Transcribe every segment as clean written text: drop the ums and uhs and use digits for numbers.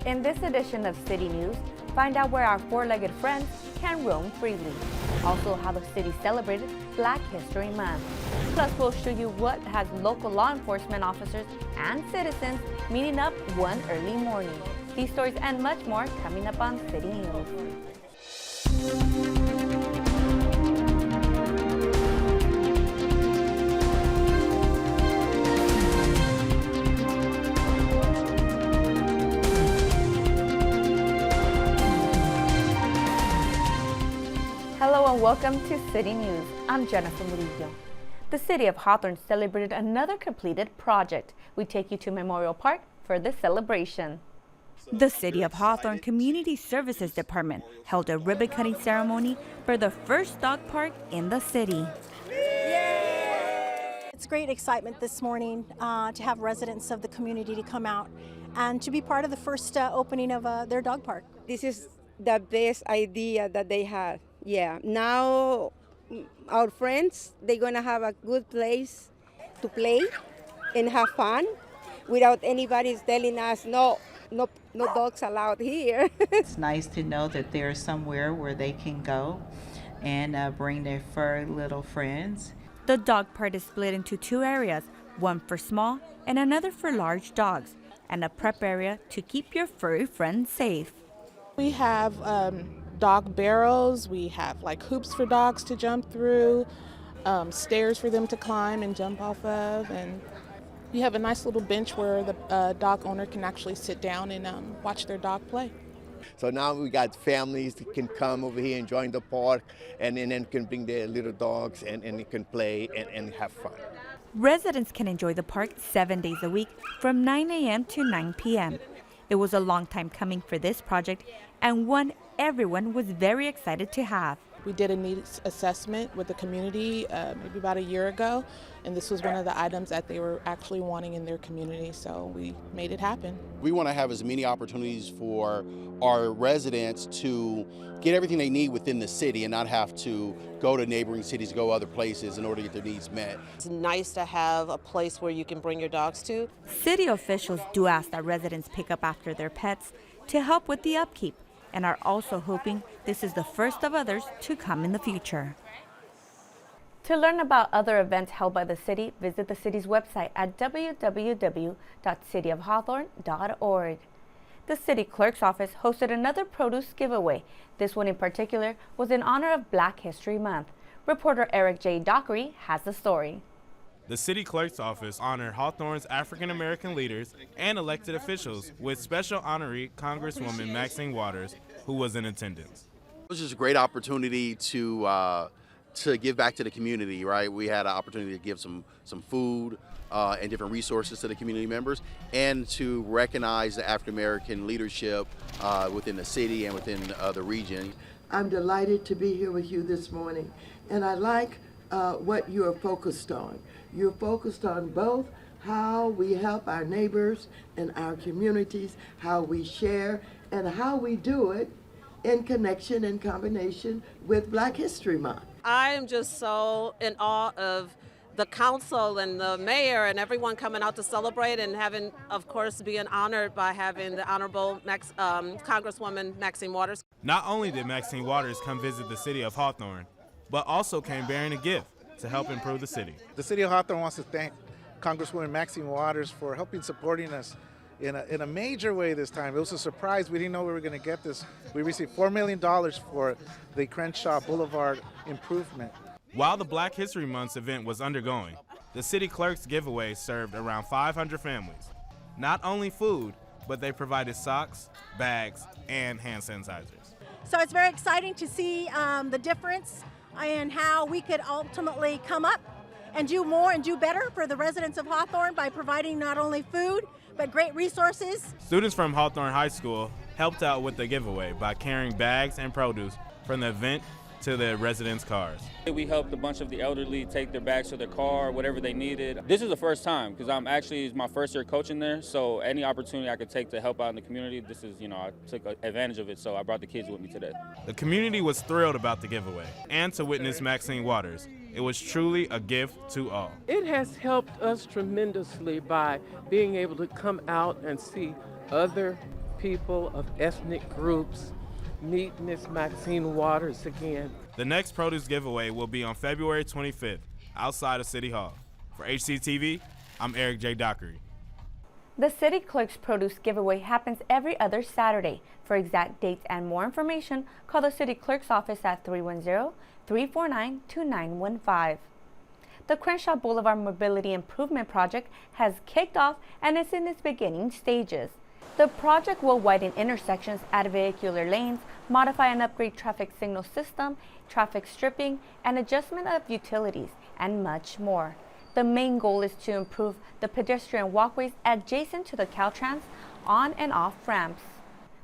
In this edition of City News, find out where our four-legged friends can roam freely. Also, how the city celebrated Black History Month. Plus, we'll show you what has local law enforcement officers and citizens meeting up one early morning. These stories and much more coming up on City News. Hello and welcome to City News. I'm Jennifer Murillo. The city of Hawthorne celebrated another completed project. We take you to Memorial Park for the celebration. The City of Hawthorne Community Services Department held a ribbon-cutting ceremony for the first dog park in the city. It's great excitement this morning to have residents of the community to come out and to be part of the first opening of their dog park. This is the best idea that they have. Yeah, now our friends, they're gonna have a good place to play and have fun without anybody telling us, no dogs allowed here. It's nice to know that there's somewhere where they can go and bring their furry little friends. The dog park is split into two areas, one for small and another for large dogs, and a prep area to keep your furry friends safe. We have dog barrels, we have like hoops for dogs to jump through, stairs for them to climb and jump off of, and you have a nice little bench where the dog owner can actually sit down and watch their dog play. So now we got families that can come over here and join the park and then can bring their little dogs and they can play and have fun. Residents can enjoy the park 7 days a week from 9 a.m. to 9 p.m. It was a long time coming for this project and one everyone was very excited to have. We did a needs assessment with the community maybe about a year ago, and this was one of the items that they were actually wanting in their community, so we made it happen. We want to have as many opportunities for our residents to get everything they need within the city and not have to go to neighboring cities, go other places in order to get their needs met. It's nice to have a place where you can bring your dogs to. City officials do ask that residents pick up after their pets to help with the upkeep, and are also hoping this is the first of others to come in the future. To learn about other events held by the city, visit the city's website at www.cityofhawthorne.org. The city clerk's office hosted another produce giveaway. This one in particular was in honor of Black History Month. Reporter Eric J. Dockery has the story. The city clerk's office honored Hawthorne's African-American leaders and elected officials with special honoree Congresswoman Maxine Waters, who was in attendance. It was just a great opportunity to give back to the community, right? We had an opportunity to give some food and different resources to the community members and to recognize the African-American leadership within the city and within the region. I'm delighted to be here with you this morning, and I like what you are focused on. You're focused on both how we help our neighbors and our communities, how we share, and how we do it in connection and combination with Black History Month. I am just so in awe of the council and the mayor and everyone coming out to celebrate and having, of course, being honored by having the Honorable Congresswoman Maxine Waters. Not only did Maxine Waters come visit the city of Hawthorne, but also came bearing a gift to help improve the city. The city of Hawthorne wants to thank Congresswoman Maxine Waters for supporting us in a major way this time. It was a surprise. We didn't know we were going to get this. We received $4 million for the Crenshaw Boulevard improvement. While the Black History Month event was undergoing, the city clerk's giveaway served around 500 families. Not only food, but they provided socks, bags, and hand sanitizers. So it's very exciting to see the difference and how we could ultimately come up and do more and do better for the residents of Hawthorne by providing not only food, but great resources. Students from Hawthorne High School helped out with the giveaway by carrying bags and produce from the event to the residents' cars. We helped a bunch of the elderly take their bags to their car, whatever they needed. This is the first time because it's my first year coaching there, so any opportunity I could take to help out in the community, this is, I took advantage of it, so I brought the kids with me today. The community was thrilled about the giveaway and to witness Maxine Waters. It was truly a gift to all. It has helped us tremendously by being able to come out and see other people of ethnic groups meet Miss Maxine Waters again. The next produce giveaway will be on February 25th, outside of City Hall. For HCTV, I'm Eric J. Dockery. The City Clerk's produce giveaway happens every other Saturday. For exact dates and more information, call the City Clerk's office at 310-349-2915. The Crenshaw Boulevard Mobility Improvement Project has kicked off and is in its beginning stages. The project will widen intersections, add vehicular lanes, modify and upgrade traffic signal system, traffic stripping, and adjustment of utilities, and much more. The main goal is to improve the pedestrian walkways adjacent to the Caltrans on and off ramps.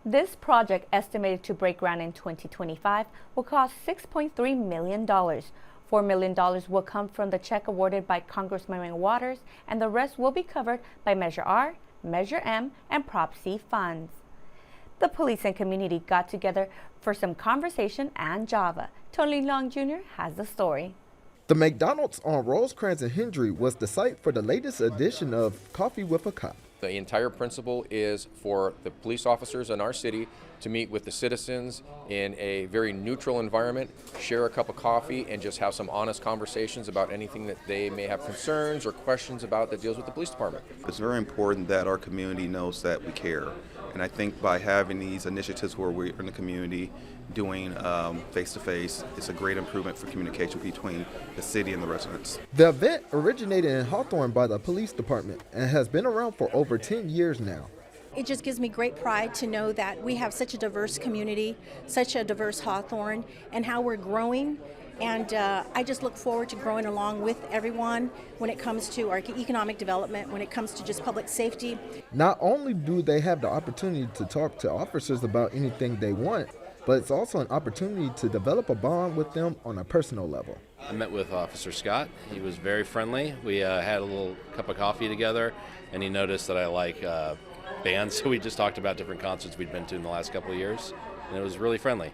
This project, estimated to break ground in 2025, will cost $6.3 million. $4 million will come from the check awarded by Congressman Waters, and the rest will be covered by Measure R, Measure M, and Prop C funds. The police and community got together for some conversation and Java. Tony Long Jr. has the story. The McDonald's on Rosecrans and Hendry was the site for the latest edition of Coffee with a Cop. The entire principle is for the police officers in our city to meet with the citizens in a very neutral environment, share a cup of coffee, and just have some honest conversations about anything that they may have concerns or questions about that deals with the police department. It's very important that our community knows that we care. And I think by having these initiatives where we're in the community doing face-to-face, it's a great improvement for communication between the city and the residents. The event originated in Hawthorne by the police department and has been around for over 10 years now. It just gives me great pride to know that we have such a diverse community, such a diverse Hawthorne, and how we're growing. And I just look forward to growing along with everyone when it comes to our economic development, when it comes to just public safety. Not only do they have the opportunity to talk to officers about anything they want, but it's also an opportunity to develop a bond with them on a personal level. I met with Officer Scott. He was very friendly. We had a little cup of coffee together, and he noticed that I like bands, so we just talked about different concerts we'd been to in the last couple of years, and it was really friendly.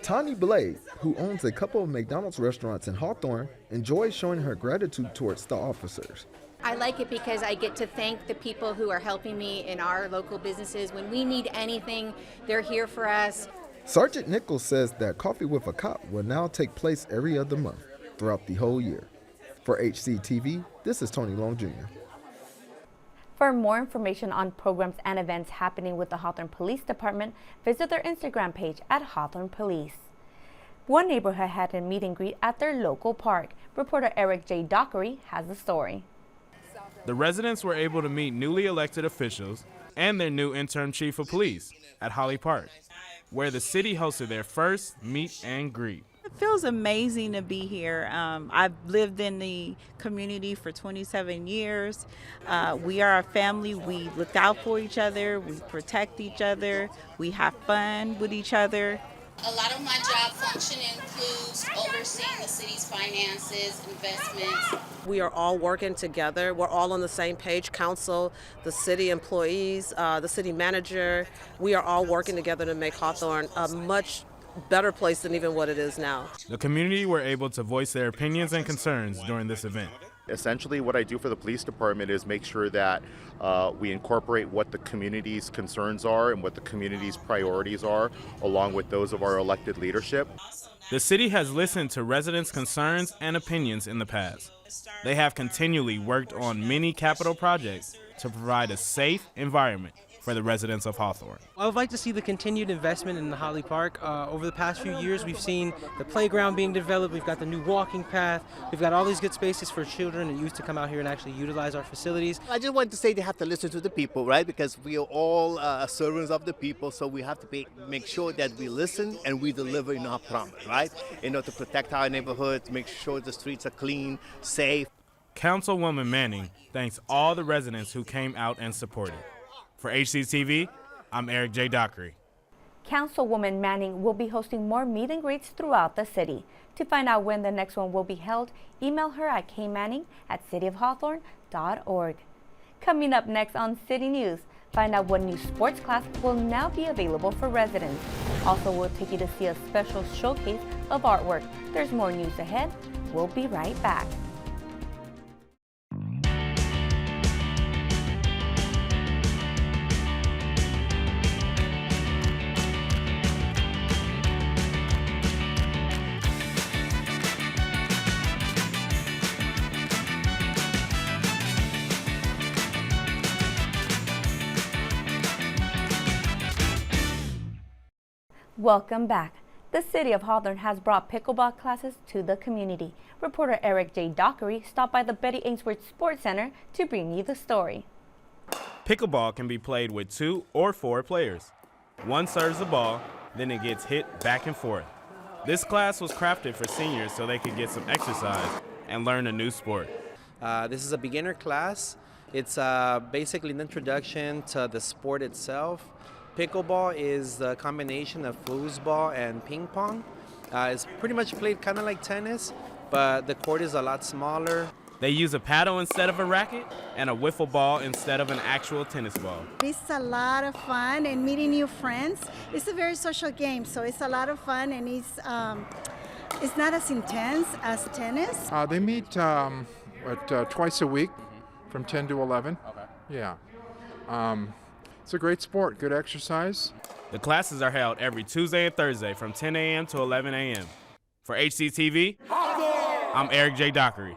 Tani Blade, who owns a couple of McDonald's restaurants in Hawthorne, enjoys showing her gratitude towards the officers. I like it because I get to thank the people who are helping me in our local businesses. When we need anything, they're here for us. Sergeant Nichols says that Coffee with a Cop will now take place every other month throughout the whole year. For HCTV, this is Tony Long Jr. For more information on programs and events happening with the Hawthorne Police Department, visit their Instagram page at Hawthorne Police. One neighborhood had a meet and greet at their local park. Reporter Eric J. Dockery has the story. The residents were able to meet newly elected officials and their new interim chief of police at Holly Park, where the city hosted their first meet and greet. It feels amazing to be here. I've lived in the community for 27 years. We are a family. We look out for each other. We protect each other. We have fun with each other. A lot of my job function includes overseeing the city's finances, investments. We are all working together. We're all on the same page. Council, the city employees, the city manager. We are all working together to make Hawthorne a much better place than even what it is now. The community were able to voice their opinions and concerns during this event. Essentially, what I do for the police department is make sure that we incorporate what the community's concerns are and what the community's priorities are, along with those of our elected leadership. The city has listened to residents' concerns and opinions in the past. They have continually worked on many capital projects to provide a safe environment for the residents of Hawthorne. I would like to see the continued investment in the Holly Park. Over the past few years, we've seen the playground being developed. We've got the new walking path. We've got all these good spaces for children and youth to come out here and actually utilize our facilities. I just want to say they have to listen to the people, right? Because we are all servants of the people, so we have to make sure that we listen and we deliver in our promise, right? In order to protect our neighborhoods, make sure the streets are clean, safe. Councilwoman Manning thanks all the residents who came out and supported. For HCTV, I'm Eric J. Dockery. Councilwoman Manning will be hosting more meet and greets throughout the city. To find out when the next one will be held, email her at kmanning@cityofhawthorne.org. Coming up next on City News, find out what new sports class will now be available for residents. Also, we'll take you to see a special showcase of artwork. There's more news ahead. We'll be right back. Welcome back. The City of Hawthorne has brought pickleball classes to the community. Reporter Eric J. Dockery stopped by the Betty Ainsworth Sports Center to bring you the story. Pickleball can be played with 2 or 4 players. One serves the ball, then it gets hit back and forth. This class was crafted for seniors so they could get some exercise and learn a new sport. This is a beginner class. It's basically an introduction to the sport itself. Pickleball is the combination of foosball and ping pong. It's pretty much played kind of like tennis, but the court is a lot smaller. They use a paddle instead of a racket and a wiffle ball instead of an actual tennis ball. It's a lot of fun and meeting new friends. It's a very social game, so it's a lot of fun, and it's not as intense as tennis. They meet twice a week from 10 to 11. Okay. Yeah. It's a great sport, good exercise. The classes are held every Tuesday and Thursday from 10 a.m. to 11 a.m. For HCTV, I'm Eric J. Dockery.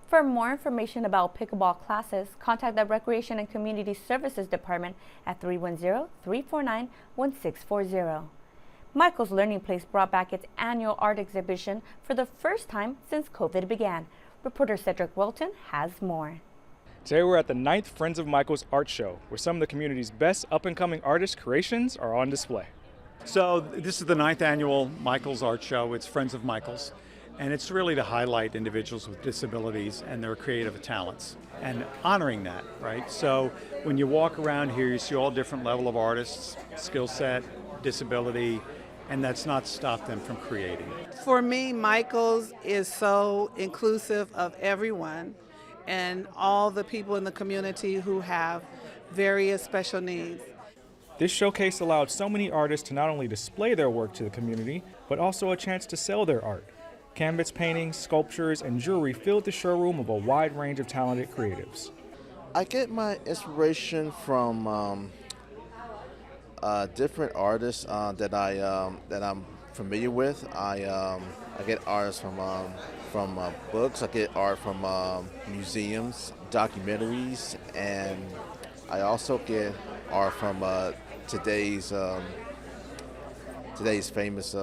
For more information about pickleball classes, contact the Recreation and Community Services Department at 310-349-1640. Mychal's Learning Place brought back its annual art exhibition for the first time since COVID began. Reporter Cedric Welton has more. Today we're at the 9th Friends of Mychal's Art Show, where some of the community's best up-and-coming artist creations are on display. So this is the 9th annual Mychal's Art Show. It's Friends of Mychal's, and it's really to highlight individuals with disabilities and their creative talents and honoring that, right? So when you walk around here, you see all different level of artists, skill set, disability, and that's not stopped them from creating. For me, Mychal's is so inclusive of everyone and all the people in the community who have various special needs. This showcase allowed so many artists to not only display their work to the community, but also a chance to sell their art. Canvas paintings, sculptures, and jewelry filled the showroom of a wide range of talented creatives. I get my inspiration from different artists that I'm familiar with. I get artists from books. I get art from museums, documentaries, and I also get art from today's famous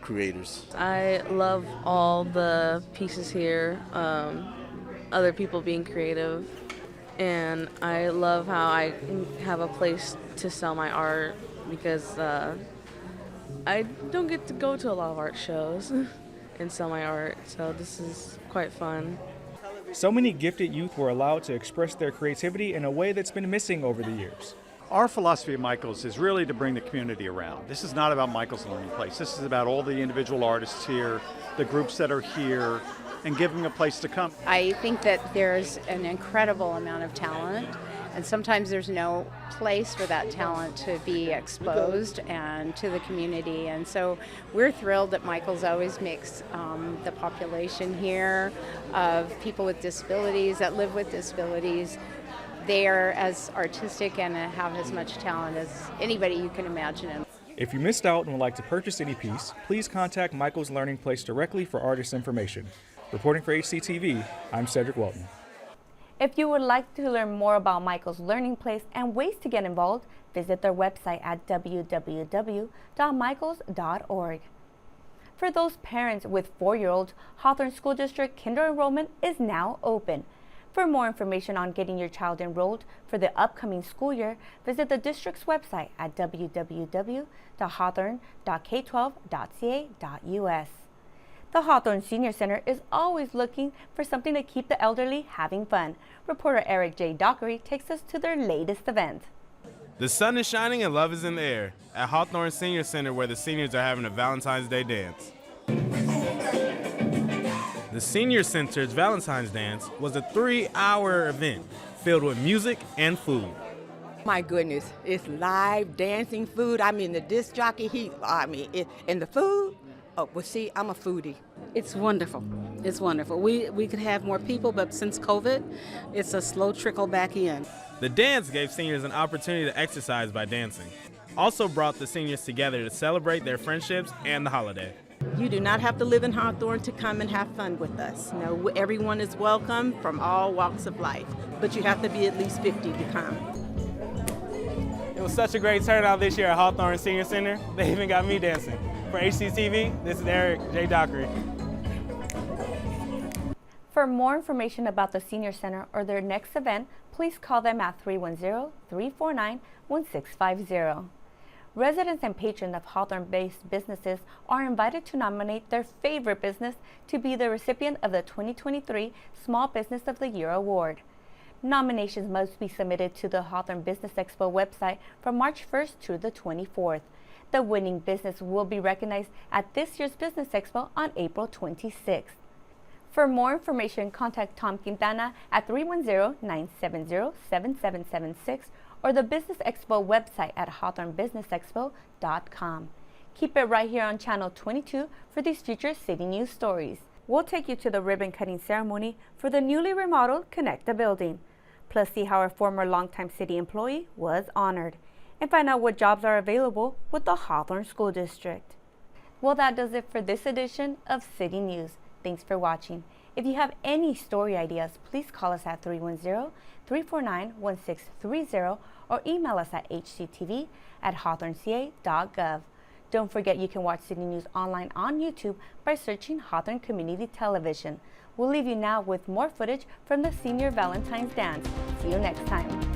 creators. I love all the pieces here, other people being creative, and I love how I have a place to sell my art because I don't get to go to a lot of art shows and sell my art, so this is quite fun. So many gifted youth were allowed to express their creativity in a way that's been missing over the years. Our philosophy at Mychal's is really to bring the community around. This is not about Mychal's Learning Place. This is about all the individual artists here, the groups that are here, and giving a place to come. I think that there's an incredible amount of talent, and sometimes there's no place for that talent to be exposed and to the community. And so we're thrilled that Mychal's always makes the population here of people with disabilities, that live with disabilities, they are as artistic and have as much talent as anybody you can imagine. If you missed out and would like to purchase any piece, please contact Mychal's Learning Place directly for artist information. Reporting for HCTV, I'm Cedric Welton. If you would like to learn more about Mychal's Learning Place and ways to get involved, visit their website at www.mychals.org. For those parents with 4-year-olds, Hawthorne School District Kinder Enrollment is now open. For more information on getting your child enrolled for the upcoming school year, visit the district's website at www.hawthorne.k12.ca.us. The Hawthorne Senior Center is always looking for something to keep the elderly having fun. Reporter Eric J. Dockery takes us to their latest event. The sun is shining and love is in the air at Hawthorne Senior Center, where the seniors are having a Valentine's Day dance. The Senior Center's Valentine's Dance was a 3-hour event filled with music and food. My goodness, it's live dancing, food. I mean, the disc jockey, and the food. Oh, well, see, I'm a foodie. It's wonderful. It's wonderful. We could have more people, but since COVID, it's a slow trickle back in. The dance gave seniors an opportunity to exercise by dancing. Also brought the seniors together to celebrate their friendships and the holiday. You do not have to live in Hawthorne to come and have fun with us. No, everyone is welcome from all walks of life, but you have to be at least 50 to come. It was such a great turnout this year at Hawthorne Senior Center. They even got me dancing. For HCTV, this is Eric J. Dockery. For more information about the Senior Center or their next event, please call them at 310-349-1650. Residents and patrons of Hawthorne-based businesses are invited to nominate their favorite business to be the recipient of the 2023 Small Business of the Year Award. Nominations must be submitted to the Hawthorne Business Expo website from March 1st through the 24th. The winning business will be recognized at this year's Business Expo on April 26th. For more information, contact Tom Quintana at 310-970-7776 or the Business Expo website at hawthornebusinessexpo.com. Keep it right here on Channel 22 for these future city news stories. We'll take you to the ribbon cutting ceremony for the newly remodeled Connecta building, plus see how a former longtime city employee was honored, and find out what jobs are available with the Hawthorne School District. Well, that does it for this edition of City News. Thanks for watching. If you have any story ideas, please call us at 310-349-1630 or email us at hctv@hawthorneca.gov. Don't forget you can watch City News online on YouTube by searching Hawthorne Community Television. We'll leave you now with more footage from the Senior Valentine's Dance. See you next time.